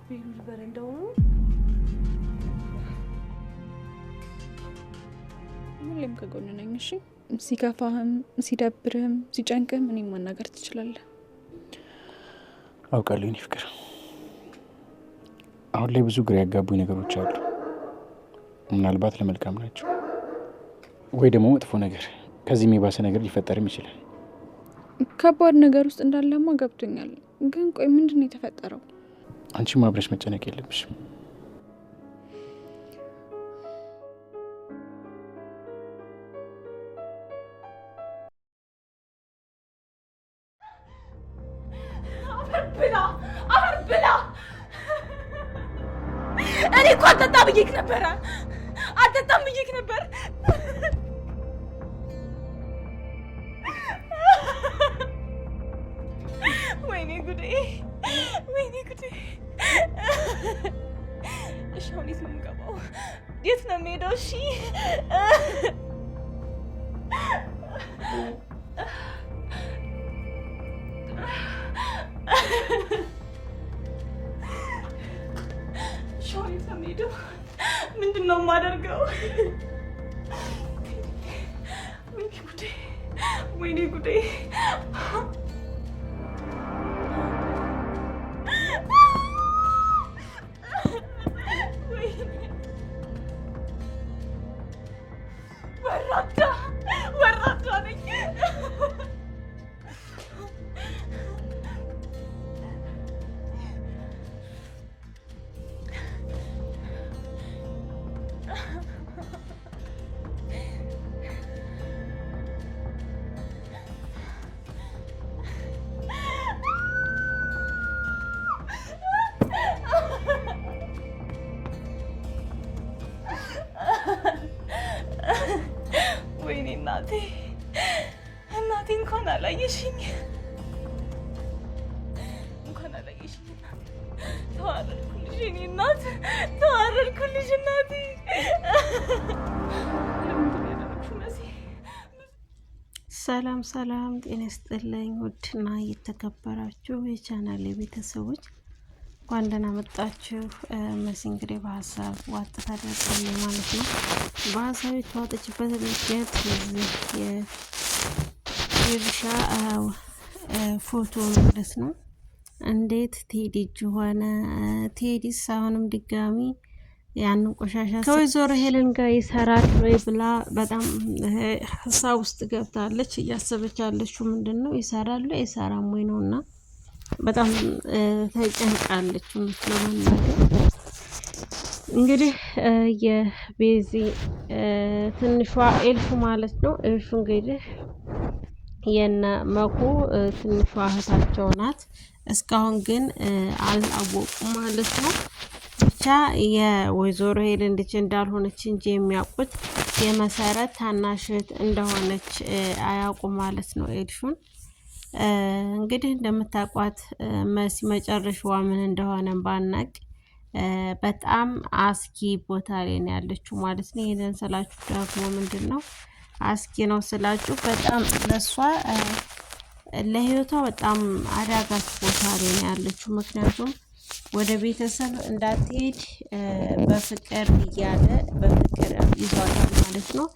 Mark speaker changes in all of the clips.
Speaker 1: ቤሩት በረንዳው ነው።
Speaker 2: ሁሌም ከጎን ነኝ። እሺ ሲከፋህም ሲደብርህም ሲጨንቅህም እኔን ማናገር ትችላለህ።
Speaker 3: አውቃለሁ የኔ ፍቅር። አሁን ላይ ብዙ ግራ ያጋቡኝ ነገሮች አሉ። ምናልባት ለመልካም ናቸው ወይ ደግሞ መጥፎ ነገር፣ ከዚህም የባሰ ነገር ሊፈጠርም ይችላል።
Speaker 2: ከባድ ነገር ውስጥ እንዳለማ ገብቶኛል። ግን ቆይ ምንድን ነው የተፈጠረው?
Speaker 3: አንቺም አብረሽ መጨነቅ የለብሽም።
Speaker 1: ብላ እኔ እኮ አልጠጣም ብዬሽ ነበረ። አልጠጣም ብዬሽ ነበር። ወይኔ ጉዴ፣ ወይኔ ጉዴ። እሺ አሁን የት ነው የምገባው? የት ነው የምሄደው? እሺ ምንድን ነው የማደርገው? ወይኔ ጉዴ፣ ወይኔ ጉዴ። ወራዳ ወራዳ ነኝ። ወይኔ እናቴ፣ እናቴ እንኳን አላየሽኝ፣ እንኳን አላየሽኝ። ተዋረድኩልሽ የእኔ እናት፣ ተዋረድኩልሽ እናቴ።
Speaker 4: ሰላም ሰላም፣ ጤና ይስጥልኝ ውድና የተከበራችሁ የቻናሌ ቤተሰቦች እንኳን ደህና መጣችሁ። መሲ እንግዲህ በሀሳብ ዋጥ ታደርጋለች ማለት ነው። በሀሳብ የተዋጠችበት ምክንያት የብሻ ፎቶ ማለት ነው። እንዴት ቴዲ እጅ ሆነ? ቴዲስ አሁንም ድጋሚ ያንን ቆሻሻ ከወይዘሮ ሄለን ጋር ይሰራል ወይ ብላ በጣም ሀሳብ ውስጥ ገብታለች። እያሰበች ያለችው ምንድን ነው ይሰራል ወይ አይሰራም ወይ ነው እና በጣም ተጨንቃለች። ለመናገር እንግዲህ የቤዚ ትንሿ ኤልፉ ማለት ነው። ኤልፉ እንግዲህ የነ መኩ ትንሿ እህታቸው ናት። እስካሁን ግን አላወቁም ማለት ነው። ብቻ የወይዘሮ ሄለን ልጅ እንዳልሆነች እንጂ የሚያውቁት የመሰረት ታናሽ እህት እንደሆነች አያውቁም ማለት ነው ኤልፉን። እንግዲህ እንደምታውቋት መሲ መጨረሻዋ ምን እንደሆነ ባናቅ በጣም አስጊ ቦታ ላይ ነው ያለችው ማለት ነው። ይሄንን ስላችሁ ደግሞ ምንድነው አስጊ ነው ስላችሁ በጣም ለሷ ለህይወቷ በጣም አዳጋች ቦታ ላይ ነው ያለችው። ምክንያቱም ወደ ቤተሰብ እንዳትሄድ በፍቅር እያለ በፍቅር ይዟታል ማለት ነው።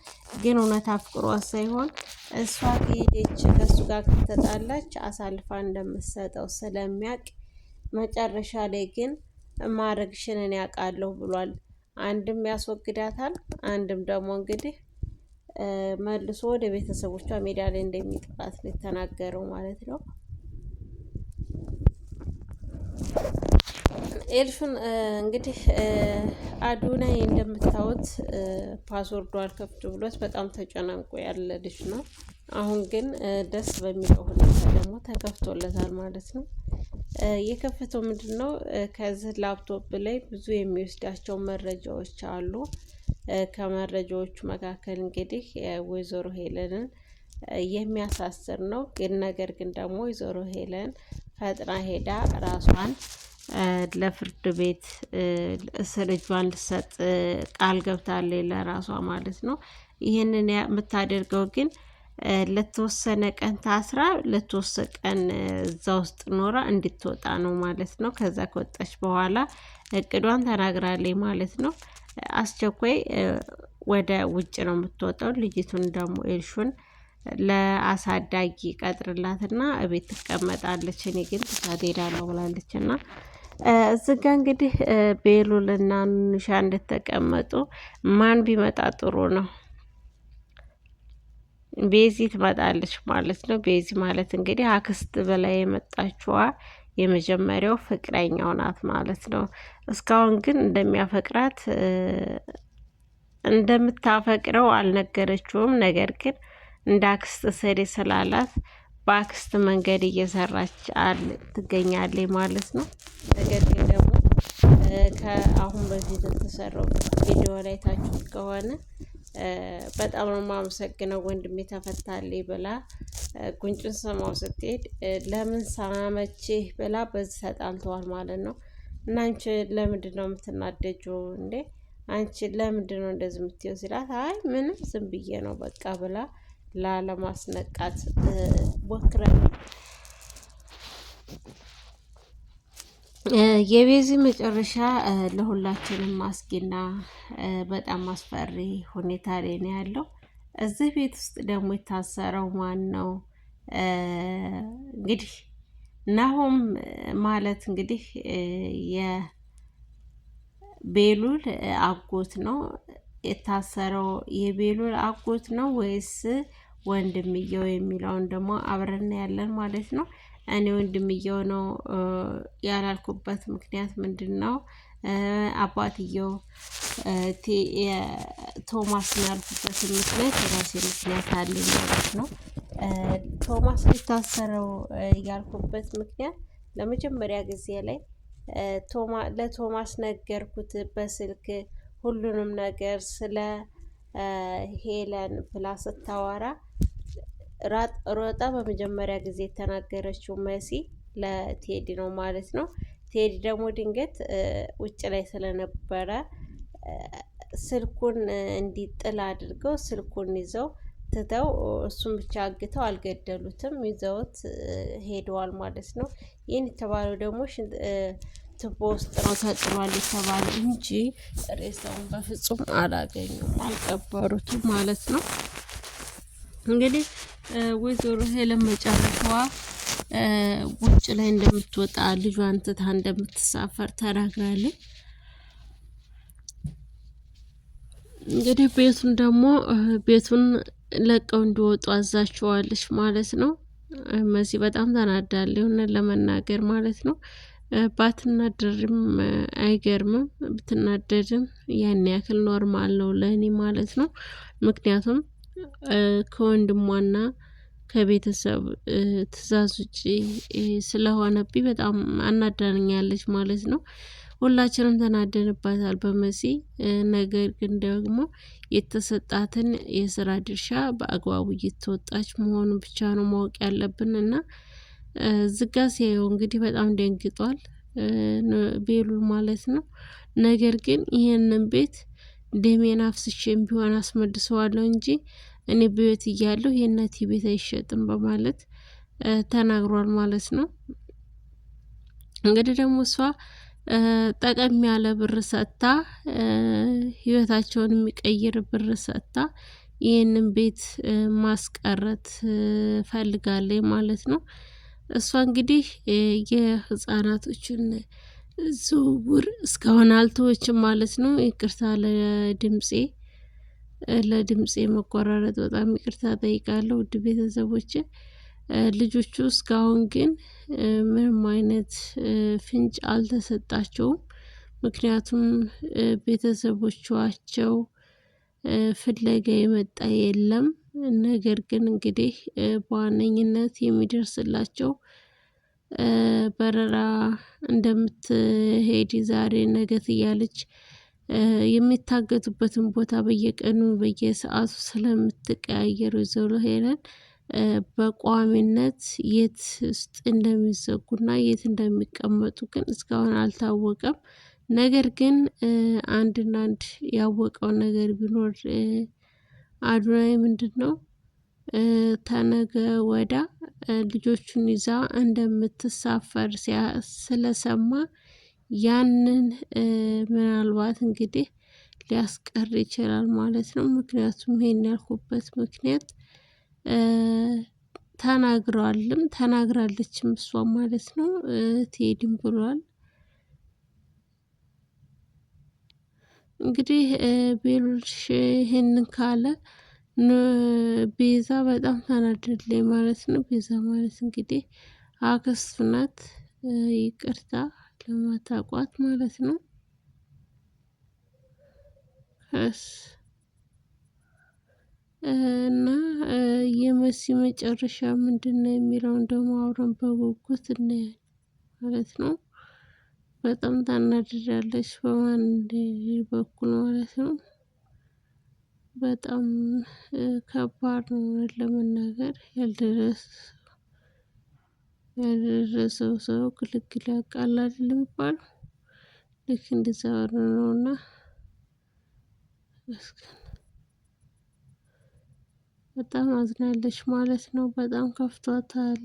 Speaker 4: ግን እውነት አፍቅሯት ሳይሆን እሷ ከሄደች ከሱ ጋር ከተጣላች አሳልፋ እንደምትሰጠው ስለሚያውቅ መጨረሻ ላይ ግን ማረግሽን እኔ ያውቃለሁ ብሏል። አንድም ያስወግዳታል፣ አንድም ደግሞ እንግዲህ መልሶ ወደ ቤተሰቦቿ ሜዳ ላይ እንደሚጥላት ነው የተናገረው ማለት ነው። ኤልፉን እንግዲህ አዶናይ እንደምታዩት ፓስወርዱ አልከፍት ብሎት በጣም ተጨናንቆ ያለ ልጅ ነው። አሁን ግን ደስ በሚለው ሁኔታ ደግሞ ተከፍቶለታል ማለት ነው። የከፈተው ምንድን ነው? ከዚህ ላፕቶፕ ላይ ብዙ የሚወስዳቸው መረጃዎች አሉ። ከመረጃዎቹ መካከል እንግዲህ ወይዘሮ ሄለንን የሚያሳስር ነው። ግን ነገር ግን ደግሞ ወይዘሮ ሄለን ፈጥና ሄዳ ራሷን ለፍርድ ቤት እስር እጇን ልትሰጥ ቃል ገብታለች ለራሷ ማለት ነው። ይህንን የምታደርገው ግን ለተወሰነ ቀን ታስራ ለተወሰነ ቀን እዛ ውስጥ ኖራ እንድትወጣ ነው ማለት ነው። ከዛ ከወጣች በኋላ እቅዷን ተናግራለች ማለት ነው። አስቸኳይ ወደ ውጭ ነው የምትወጣው። ልጅቱን ደግሞ ኤልሹን ለአሳዳጊ ቀጥርላትና እቤት ትቀመጣለች። እኔ ግን ትታት ሄዳለሁ ብላለች። እና እዚህ ጋ እንግዲህ ቤሉልና ኑሻ እንደተቀመጡ ማን ቢመጣ ጥሩ ነው? ቤዚ ትመጣለች ማለት ነው። ቤዚ ማለት እንግዲህ አክስት በላይ የመጣችዋ የመጀመሪያው ፍቅረኛው ናት ማለት ነው። እስካሁን ግን እንደሚያፈቅራት እንደምታፈቅረው አልነገረችውም። ነገር ግን እንደ አክስት ስሪ ስላላት በአክስት መንገድ እየሰራች ትገኛለች ማለት ነው። ነገር ግን ደግሞ ከአሁን በፊት የተሰራው ቪዲዮ ላይ ታችሁት ከሆነ በጣም ነው የማመሰግነው ወንድሜ ተፈታልኝ ብላ ጉንጩን ስማው ስትሄድ ለምን ሳመችህ ብላ በዚህ ተጣልተዋል ማለት ነው። እና አንቺ ለምንድን ነው የምትናደጂው እንዴ? አንቺ ለምንድን ነው እንደዚህ የምትይው ሲላት አይ ምንም ዝም ብዬ ነው በቃ ብላ ላለማስነቃት ሞክራለች። የቤዚ መጨረሻ ለሁላችንም አስጊና በጣም አስፈሪ ሁኔታ ላይ ነው ያለው። እዚህ ቤት ውስጥ ደግሞ የታሰረው ማን ነው? እንግዲህ ናሆም ማለት እንግዲህ የቤሉል አጎት ነው የታሰረው። የቤሉል አጎት ነው ወይስ ወንድምየው የሚለውን ደግሞ አብረን ያለን ማለት ነው። እኔ ወንድምየው ነው ያላልኩበት ምክንያት ምንድን ነው? አባትየው ቶማስ ያልኩበት ምክንያት የራሴ ምክንያት አለኝ ማለት ነው። ቶማስ የታሰረው ያልኩበት ምክንያት ለመጀመሪያ ጊዜ ላይ ለቶማስ ነገርኩት በስልክ ሁሉንም ነገር ስለ ሄለን ብላ ስታወራ ሮጣ በመጀመሪያ ጊዜ የተናገረችው መሲ ለቴዲ ነው ማለት ነው። ቴዲ ደግሞ ድንገት ውጭ ላይ ስለነበረ ስልኩን እንዲጥል አድርገው ስልኩን ይዘው ትተው እሱን ብቻ አግተው አልገደሉትም፣ ይዘውት ሄደዋል ማለት ነው። ይህን የተባለው ደግሞ ቱቦ ውስጥ ነው ተጥሏል የተባለ እንጂ ሬሳውን በፍጹም አላገኙም፣ አልቀበሩትም ማለት ነው። እንግዲህ ወይዘሮ ሄለን መጨረሻዋ ውጭ ላይ እንደምትወጣ ልጇን ትታ እንደምትሳፈር ተናግራለች። እንግዲህ ቤቱን ለቀው እንዲወጡ አዛቸዋለች ማለት ነው። መሲ በጣም ተናዳለች እውነት ለመናገር ማለት ነው። ባትናደድም አይገርምም፣ ብትናደድም ያን ያክል ኖርማል ነው ለእኔ ማለት ነው። ምክንያቱም ከወንድሟና ከቤተሰብ ትዕዛዝ ውጪ ስለሆነብኝ በጣም አናዳኛለች ማለት ነው። ሁላችንም ተናደንባታል በመሲ። ነገር ግን ደግሞ የተሰጣትን የስራ ድርሻ በአግባቡ እየተወጣች መሆኑን ብቻ ነው ማወቅ ያለብን። እና ዝጋ ሲያየው እንግዲህ በጣም ደንግጧል ቤሉል ማለት ነው። ነገር ግን ይሄንን ቤት ደሜን አፍስሼም ቢሆን አስመልሰዋለሁ እንጂ እኔ በቤት እያለሁ የእናቴ ቤት አይሸጥም በማለት ተናግሯል ማለት ነው። እንግዲህ ደግሞ እሷ ጠቀም ያለ ብር ሰጥታ ህይወታቸውን የሚቀይር ብር ሰጥታ ይህንን ቤት ማስቀረት ፈልጋለች ማለት ነው። እሷ እንግዲህ የህፃናቶችን ዝውውር እስካሁን አልተወችም ማለት ነው። ይቅርታ ለድምፄ መቆራረጥ በጣም ይቅርታ ጠይቃለሁ ውድ ቤተሰቦች። ልጆቹ እስካሁን ግን ምንም አይነት ፍንጭ አልተሰጣቸውም። ምክንያቱም ቤተሰቦቻቸው ፍለጋ የመጣ የለም። ነገር ግን እንግዲህ በዋነኝነት የሚደርስላቸው በረራ እንደምትሄድ ዛሬ ነገት እያለች የሚታገቱበትን ቦታ በየቀኑ በየሰዓቱ ስለምትቀያየሩ ወይዘሮ ሄለን በቋሚነት የት ውስጥ እንደሚዘጉና የት እንደሚቀመጡ ግን እስካሁን አልታወቀም። ነገር ግን አንድና አንድ ያወቀው ነገር ቢኖር አዶናይ ምንድን ነው ተነገ ወዳ ልጆቹን ይዛ እንደምትሳፈር ስለሰማ ያንን ምናልባት እንግዲህ ሊያስቀር ይችላል ማለት ነው። ምክንያቱም ይሄን ያልኩበት ምክንያት ተናግራለችም እሷ ማለት ነው። ቴዲም ብሏል እንግዲህ ቤሉልሽ ይሄንን ካለ ቤዛ በጣም ተናደደች ማለት ነው። ቤዛ ማለት እንግዲህ አክስቱ ናት፣ ይቅርታ ለማታውቋት ማለት ነው። እና የመሲ መጨረሻ ምንድነው የሚለውን ደግሞ አብረን በጉጉት እናያለን ማለት ነው። በጣም ታናድዳለች በማን በኩል ማለት ነው። በጣም ከባድ ነው ለመናገር። ያልደረሰው ሰው ግልግል ያውቃል አይደል የሚባለው? ልክ እንደዛ ነውና በጣም አዝናለች ማለት ነው። በጣም ከፍቷታል።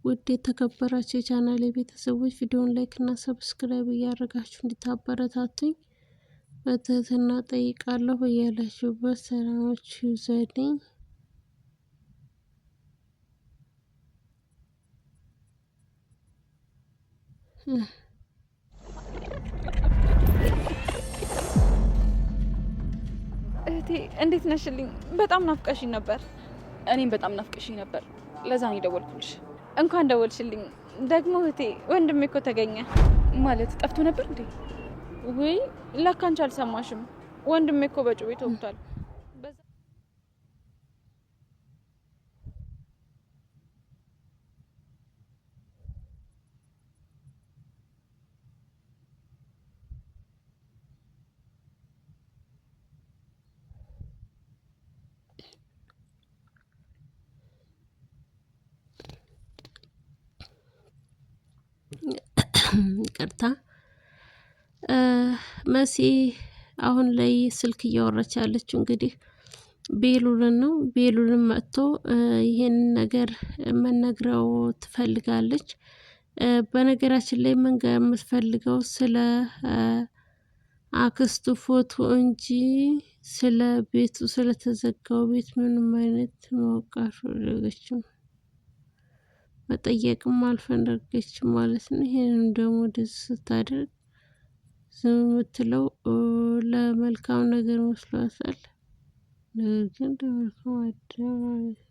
Speaker 4: ውድ የተከበራችሁ የቻናሌ ቤተሰቦች ቪዲዮውን ላይክ እና ሰብስክራይብ እያደረጋችሁ እንድታበረታቱኝ በትህትና ጠይቃለሁ። በያላችሁበት ሰላማችሁ ይብዛልኝ።
Speaker 2: እህቴ እንዴት ነሽልኝ? በጣም ናፍቀሽኝ ነበር።
Speaker 1: እኔም በጣም ናፍቀሽኝ ነበር። ለዛ ነው የደወልኩልሽ።
Speaker 2: እንኳን ደወልሽልኝ። ደግሞ እህቴ ወንድሜ እኮ ተገኘ።
Speaker 1: ማለት ጠፍቶ ነበር እንዴ?
Speaker 2: ውይ ለካ አንቺ አልሰማሽም። ወንድሜ እኮ በጩቤ ተወግቷል።
Speaker 4: ይቅርታ መሲ አሁን ላይ ስልክ እያወራች ያለችው እንግዲህ ቤሉልን ነው። ቤሉልን መጥቶ ይሄን ነገር መነግረው ትፈልጋለች። በነገራችን ላይ መንገር የምትፈልገው ስለ አክስቱ ፎቶ እንጂ ስለ ቤቱ ስለተዘጋው ቤት ምንም አይነት ማወቅ አልፈለገችም፣ መጠየቅም አልፈለገችም ማለት ነው። ይሄንን ደግሞ ደስ ስታደርግ ዝም የምትለው ለመልካም ነገር መስሏታል። ነገር ግን ለመልካም አይደለም ማለት ነው።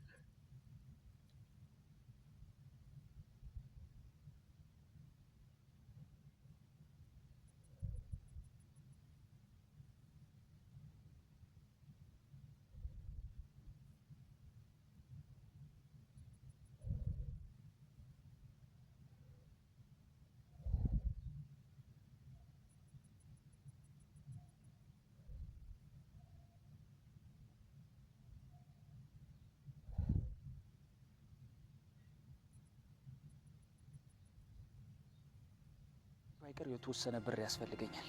Speaker 3: ባይቀር የተወሰነ ብር ያስፈልገኛል።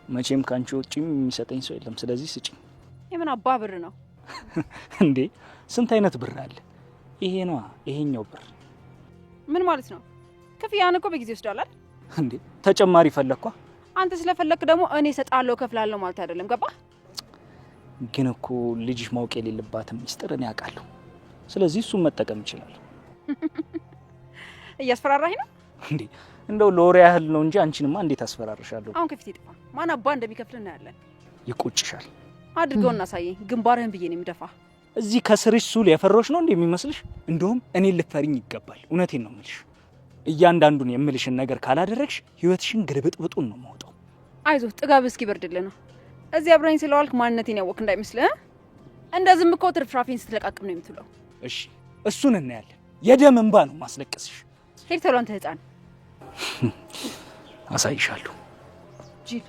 Speaker 3: መቼም ካንቺ ውጪ የሚሰጠኝ ሰው የለም። ስለዚህ ስጪኝ።
Speaker 1: የምን አባ ብር ነው
Speaker 3: እንዴ? ስንት አይነት ብር አለ? ይሄ ነው ይሄኛው ብር።
Speaker 1: ምን ማለት ነው? ክፍያን እኮ በጊዜ ይወስዳል
Speaker 3: እንዴ? ተጨማሪ ፈለግኳ።
Speaker 1: አንተ ስለፈለክ ደግሞ እኔ እሰጣለሁ ከፍላለሁ ማለት አይደለም። ገባ?
Speaker 3: ግን እኮ ልጅሽ ማወቅ የሌለባትም ሚስጥር እኔ አውቃለሁ። ስለዚህ እሱን መጠቀም ይችላል።
Speaker 1: እያስፈራራኝ ነው
Speaker 3: እንዴ? እንደው ለወሬ ያህል ነው እንጂ አንቺንማ እንዴት አስፈራርሻለሁ?
Speaker 1: አሁን ከፊት ይጥፋ። ማን አባ እንደሚከፍል እናያለን።
Speaker 3: ይቆጭሻል።
Speaker 1: አድርገውና ሳየኝ ግንባርህን ብዬ ነው የምደፋ።
Speaker 3: እዚህ ከስርሽ ሱል የፈሮሽ ነው እንደሚመስልሽ? እንደውም እኔ ልፈሪኝ ይገባል። እውነቴን ነው የምልሽ። እያንዳንዱን የምልሽን ነገር ካላደረግሽ ህይወትሽን ግልብጥብጡን ነው የማወጣው።
Speaker 1: አይዞህ ጥጋብ እስኪ በርድልህ ነው። እዚህ አብረኝ ስለዋልክ ማንነቴን ያወቅ እንዳይመስልህ። እንደዚህም እኮ ትርፍራፊን ስትለቃቅም ነው የምትውለው።
Speaker 3: እሺ እሱን እናያለን። የደም እንባ ነው ማስለቀስሽ።
Speaker 1: ሄድ ተሏን ህፃን
Speaker 3: አሳይሻለሁ።
Speaker 1: ጂል